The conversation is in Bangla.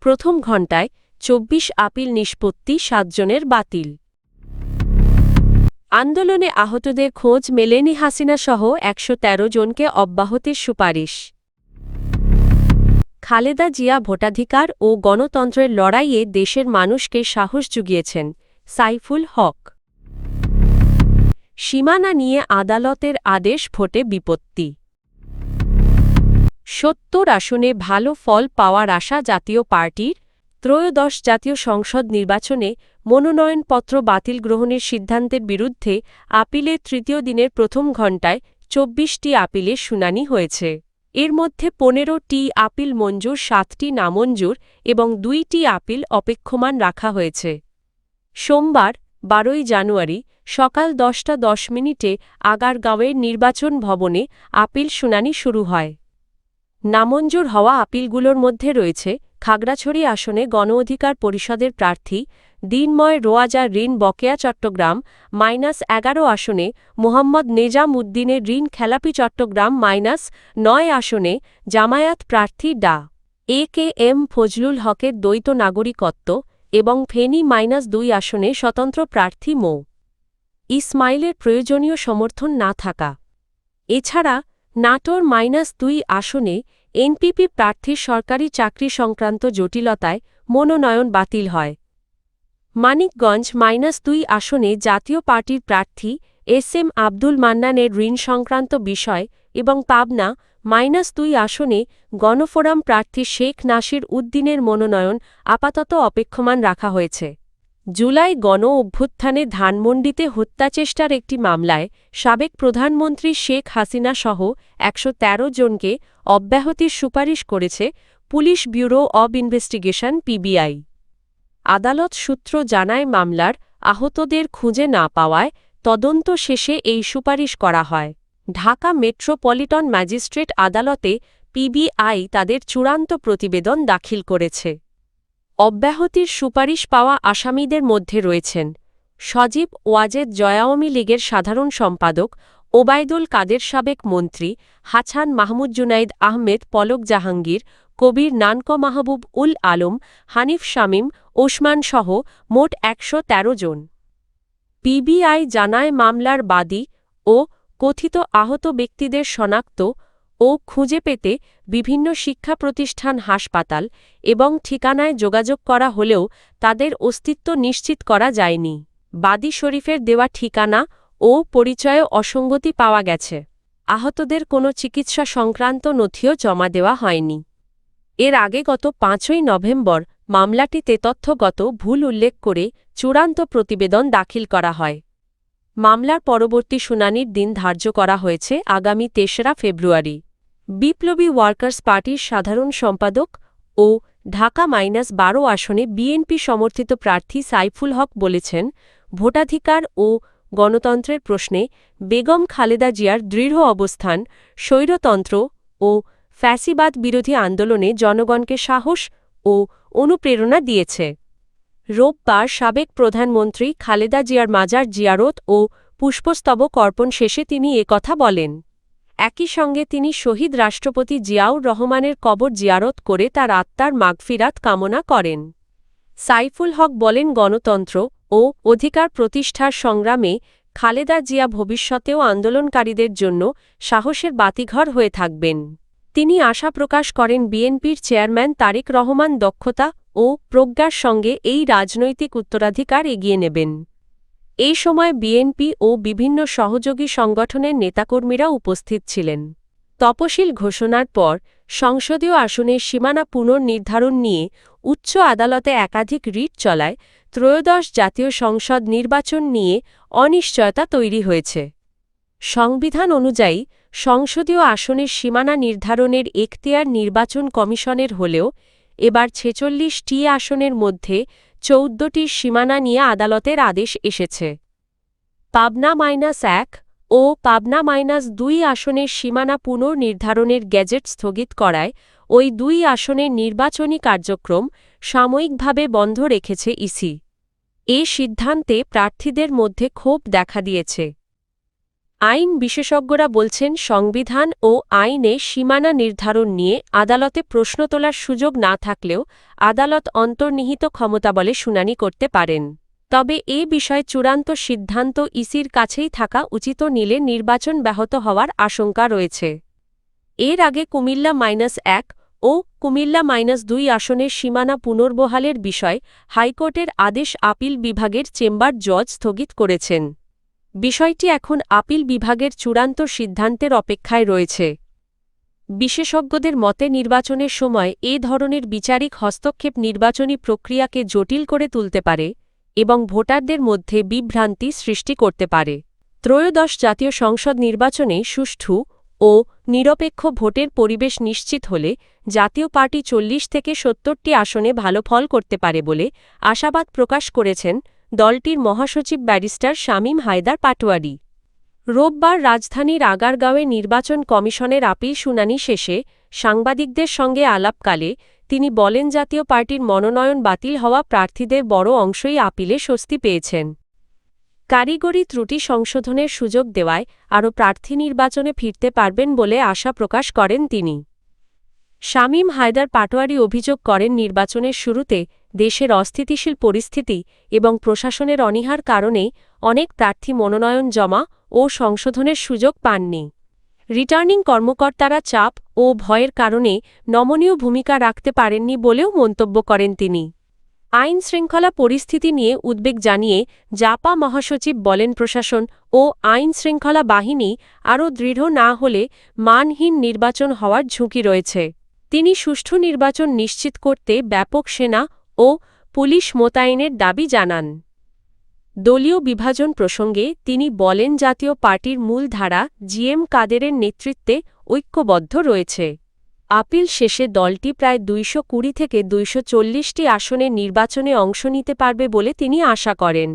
প্রথম ঘণ্টায় ২৪ আপিল নিষ্পত্তি ৭ জনের বাতিল। আন্দোলনে আহতদের খোঁজ মেলেনি হাসিনাসহ ১১৩ জনকে অব্যাহতির সুপারিশ। খালেদা জিয়া ভোটাধিকার ও গণতন্ত্রের লড়াইয়ে দেশের মানুষকে সাহস জুগিয়েছেন, সাইফুল হক। সীমানা নিয়ে আদালতের আদেশ, ভোটে বিপত্তি। ৭০ আসনে ভালো ফল পাওয়ার আশা জাতীয় পার্টির। ত্রয়োদশ জাতীয় সংসদ নির্বাচনে মনোনয়নপত্র বাতিল গ্রহণের সিদ্ধান্তের বিরুদ্ধে আপিলের তৃতীয় দিনের প্রথম ঘণ্টায় ২৪টি আপিলের শুনানি হয়েছে। এর মধ্যে ১৫টি আপিল মঞ্জুর, ৭টি নামঞ্জুর এবং ২টি আপিল অপেক্ষমান রাখা হয়েছে। সোমবার ১২ই জানুয়ারি সকাল ১০টা ১০ আগারগাঁওয়ের নির্বাচন ভবনে আপিল শুনানি শুরু হয়। নামঞ্জুর হওয়া আপিলগুলোর মধ্যে রয়েছে খাগড়াছড়ি আসনে গণ অধিকার পরিষদের প্রার্থী দিনময় রোয়াজা ঋণ বকেয়া চট্টগ্রাম -১১ আসনে মোহাম্মদ নেজাম উদ্দিনের ঋণ খেলাপি চট্টগ্রাম -৯ আসনে জামায়াত প্রার্থী ডা এ.কে.এম. ফজলুল হকের দ্বৈত নাগরিকত্ব এবং ফেনী -২ আসনে স্বতন্ত্র প্রার্থী মো. ইসমাইলের প্রয়োজনীয় সমর্থন না থাকা। এছাড়া নাটোর -২ আসনে এনপিপি প্রার্থীর সরকারি চাকরি সংক্রান্ত জটিলতায় মনোনয়ন বাতিল হয়। মানিকগঞ্জ -২ আসনে জাতীয় পার্টির প্রার্থী এস.এম. আব্দুল মান্নানের ঋণ সংক্রান্ত বিষয় এবং পাবনা -২ আসনে গণফোরাম প্রার্থী শেখ নাসির উদ্দিনের মনোনয়ন আপাতত অপেক্ষমান রাখা হয়েছে। জুলাই গণ অভ্যুত্থানে ধানমন্ডিতে হত্যাচেষ্টার একটি মামলায় সাবেক প্রধানমন্ত্রী শেখ হাসিনা সহ ১১৩ জনকে অব্যাহতির সুপারিশ করেছে police bureau of investigation PBI. আদালত সূত্র জানায়, মামলার আহতদের খুঁজে না পাওয়ায় তদন্ত শেষে এই সুপারিশ করা হয়। ঢাকা মেট্রোপলিটন ম্যাজিস্ট্রেট আদালতে পিবিআই তাদের চূড়ান্ত প্রতিবেদন দাখিল করেছে। অব্যাহতির সুপারিশ পাওয়া আসামিদের মধ্যে রয়েছেন সজীব ওয়াজেদ আওয়ামী লীগের সাধারণ সম্পাদক, ওবায়দুল কাদের সাবেক মন্ত্রী, হাছান মাহমুদ, জুনাইদ আহমেদ, পলক জাহাঙ্গীর, কবির নানক, মাহবুব উল আলম, হানিফ শামীম, ওসমান সহ মোট ১১৩ জন। পিবিআই জানায়, মামলার বাদী ও কথিত আহত ব্যক্তিদের শনাক্ত ও খুঁজে পেতে বিভিন্ন শিক্ষা প্রতিষ্ঠান, হাসপাতাল এবং ঠিকানায় যোগাযোগ করা হলেও তাদের অস্তিত্ব নিশ্চিত করা যায়নি। বাদী শরীফের দেওয়া ঠিকানা ও পরিচয়ে অসঙ্গতি পাওয়া গেছে। আহতদের কোনো চিকিৎসা সংক্রান্ত নথিও জমা দেওয়া হয়নি। এর আগে গত ৫ই নভেম্বর মামলাটিতে তথ্যগত ভুল উল্লেখ করে চূড়ান্ত প্রতিবেদন দাখিল করা হয়। মামলার পরবর্তী শুনানির দিন ধার্য করা হয়েছে আগামী ৩রা ফেব্রুয়ারি। বিপ্লবী ওয়ার্কার্স পার্টির সাধারণ সম্পাদক ও ঢাকা -১২ আসনে বিএনপি সমর্থিত প্রার্থী সাইফুল হক বলেছেন, ভোটাধিকার ও গণতন্ত্রের প্রশ্নে বেগম খালেদা জিয়ার দৃঢ় অবস্থান স্বৈরতন্ত্র ও ফ্যাসিবাদ বিরোধী আন্দোলনে জনগণকে সাহস ও অনুপ্রেরণা দিয়েছে। রোববার সাবেক প্রধানমন্ত্রী খালেদা জিয়ার মাজার জিয়ারত ও পুষ্পস্তবক অর্পণ শেষে তিনি একথা বলেন। একই সঙ্গে তিনি শহীদ রাষ্ট্রপতি জিয়াউর রহমানের কবর জিয়ারত করে তার আত্মার মাগফিরাত কামনা করেন। সাইফুল হক বলেন, গণতন্ত্র ও অধিকার প্রতিষ্ঠার সংগ্রামে খালেদা জিয়া ভবিষ্যতেও আন্দোলনকারীদের জন্য সাহসের বাতিঘর হয়ে থাকবেন। তিনি আশা প্রকাশ করেন, বিএনপির চেয়ারম্যান তারেক রহমান দক্ষতা ও প্রজ্ঞার সঙ্গে এই রাজনৈতিক উত্তরাধিকার এগিয়ে নেবেন। এই সময় বিএনপি ও বিভিন্ন সহযোগী সংগঠনের নেতাকর্মীরা উপস্থিত ছিলেন। তফসিল ঘোষণার পর সংসদীয় আসনের সীমানা পুনর্নির্ধারণ নিয়ে উচ্চ আদালতে একাধিক রিট চলায় ত্রয়োদশ জাতীয় সংসদ নির্বাচন নিয়ে অনিশ্চয়তা তৈরি হয়েছে। সংবিধান অনুযায়ী সংসদীয় আসনের সীমানা নির্ধারণের এখতিয়ার নির্বাচন কমিশনের হলেও এবার ৪৬টি আসনের মধ্যে ১৪টির সীমানা নিয়ে আদালতের আদেশ এসেছে। পাবনা -১ ও পাবনা -২ আসনের সীমানা পুনর্নির্ধারণের গেজেট স্থগিত করায় ওই দুই আসনের নির্বাচনী কার্যক্রম সাময়িকভাবে বন্ধ রেখেছে ইসি। এ সিদ্ধান্তে প্রার্থীদের মধ্যে ক্ষোভ দেখা দিয়েছে। আইন বিশেষজ্ঞরা বলছেন সংবিধান ও আইনে সীমানা নির্ধারণ নিয়ে আদালতে প্রশ্ন তোলার সুযোগ না থাকলেও আদালত অন্তর্নিহিত ক্ষমতাবলে শুনানি করতে পারেন। তবে এ বিষয়ে চূড়ান্ত সিদ্ধান্ত ইসির কাছেই থাকা উচিত নিলে নির্বাচন ব্যাহত হওয়ার আশঙ্কা রয়েছে। এর আগে কুমিল্লা -1 ও কুমিল্লা -2 আসনের সীমানা পুনর্বহালের বিষয় হাইকোর্টের আদেশ আপিল বিভাগের চেম্বার জজ স্থগিত করেছেন। বিষয়টি এখন আপিল বিভাগের চূড়ান্ত সিদ্ধান্তের অপেক্ষায় রয়েছে। বিশেষজ্ঞদের মতে নির্বাচনের সময় এ ধরনের বিচারিক হস্তক্ষেপ নির্বাচনী প্রক্রিয়াকে জটিল করে তুলতে পারে এবং ভোটারদের মধ্যে বিভ্রান্তি সৃষ্টি করতে পারে। ত্রয়োদশ জাতীয় সংসদ নির্বাচনে সুষ্ঠু ও নিরপেক্ষ ভোটের পরিবেশ নিশ্চিত হলে জাতীয় পার্টি 40 থেকে 70টি আসনে ভালো ফল করতে পারে বলে আশাবাদ প্রকাশ করেছেন দলটির মহাসচিব ব্যারিস্টার শামীম হায়দার পাটোয়ারি। রোববার রাজধানীর আগারগাঁওয়ে নির্বাচন কমিশনের আপিল শুনানি শেষে সাংবাদিকদের সঙ্গে আলাপকালে তিনি বলেন জাতীয় পার্টির মনোনয়ন বাতিল হওয়া প্রার্থীদের বড় অংশই আপিলে স্বস্তি পেয়েছেন। কারিগরি ত্রুটি সংশোধনের সুযোগ দেওয়ায় আরও প্রার্থী নির্বাচনে ফিরতে পারবেন বলে আশা প্রকাশ করেন তিনি। শামীম হায়দার পাটোয়ারি অভিযোগ করেন নির্বাচনের শুরুতে দেশের অস্থিতিশীল পরিস্থিতি এবং প্রশাসনের অনীহার কারণে অনেক প্রার্থী মনোনয়ন জমা ও সংশোধনের সুযোগ পাননি। রিটার্নিং কর্মকর্তারা চাপ ও ভয়ের কারণে নমনীয় ভূমিকা রাখতে পারেননি বলেও মন্তব্য করেন তিনি। আইন শৃঙ্খলা পরিস্থিতি নিয়ে উদ্বেগ জানিয়ে জাপা মহাসচিব বলেন প্রশাসন ও আইন শৃঙ্খলা বাহিনী আরও দৃঢ় না হলে মানহীন নির্বাচন হওয়ার ঝুঁকি রয়েছে। তিনি সুষ্ঠু নির্বাচন নিশ্চিত করতে ব্যাপক সেনা ও পুলিশ মোতায়েনের দাবি জানান। দলীয় বিভাজন প্রসঙ্গে তিনি বলেন জাতীয় পার্টির মূলধারা জিএম কাদেরের নেতৃত্বে ঐক্যবদ্ধ রয়েছে। আপিল শেষে দলটি প্রায় 220 থেকে 240টি আসনে নির্বাচনে অংশ নিতে পারবে বলে তিনি আশা করেন।